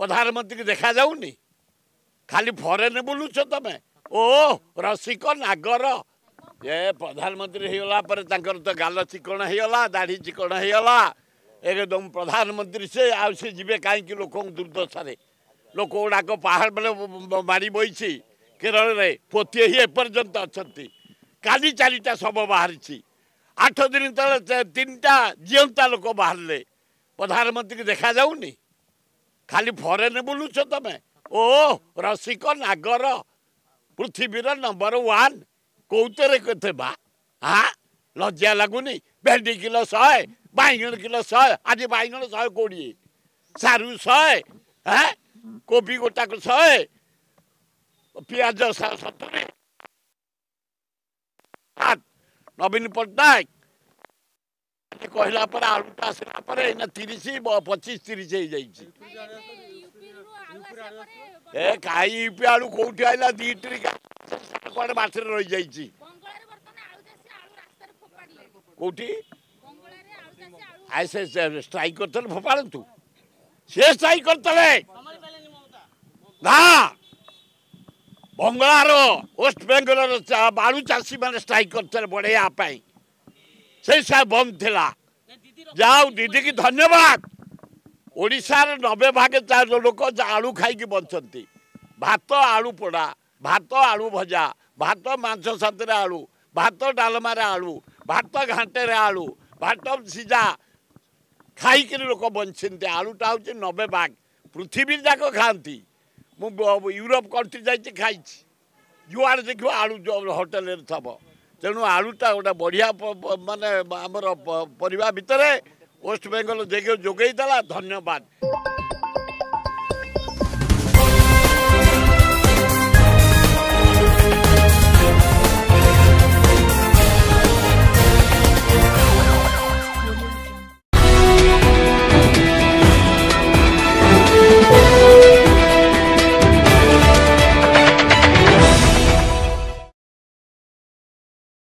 प्रधानमंत्री देखा जाऊनी खाली फॉरेन बुलुच तमें ओ रसिक नागर ये प्रधानमंत्री होगला तो गाल चिकण होगला दाढ़ी चिकण होगला एकदम प्रधानमंत्री से आ जीवे कहीं लोक दुर्दशा लोक गुड़ाक पहाड़ बेले मारी बही केरल में पोती ही एपर्यंत अच्छा काली 4टा शव बाहरी 8 दिन तले 3टा जीवंता लोक बाहर प्रधानमंत्री देखा जाऊनी खाली फॉरेन बुलुच तमें ओ रसिक नागर पृथ्वीर नंबर 1 कौतरे कथे बा हाँ लज्जा लगुनि भेंडी किलो 100 बैगण किलो 100 आज बैगण 120 सारू 100 हाँ कोबी गोटाक 100 पियाज 70 नवीन पट्टनायक कहला पर आलूटा आसला पर 30 25 30 हो जाइए ए कहीं यूपी आलू कौटी आइला 2 ट्रिक कड़े बाटर रही जाइए कौटी ऐसे स्ट्राइक करते फोपाड़ू सी स्ट्राइक करते ना बंगलार वेस्ट बेंगल आलू चाषी मैंने स्ट्राइक करते बढ़ाई से बंद थिला जाओ दीदी की धन्यवाद ओडिशार 90 भाग लोक आलू खाई बंचती भात आलू पोड़ा भात आलू भजा भात मांस साथी आलू भात डालमार आलू भात घाटे आलू भात सीझा खाई लोक बंचते आलूटा हूँ 90 भाग पृथ्वी जाक खाती मु यूरोप कंट्री जाइए खाई जुआड़े देख आलू जो होटेल थब तेणु आलूटा गोटे बढ़िया माने आमर परिवार भितर वेस्ट बेंगल जोगई देला धन्यवाद।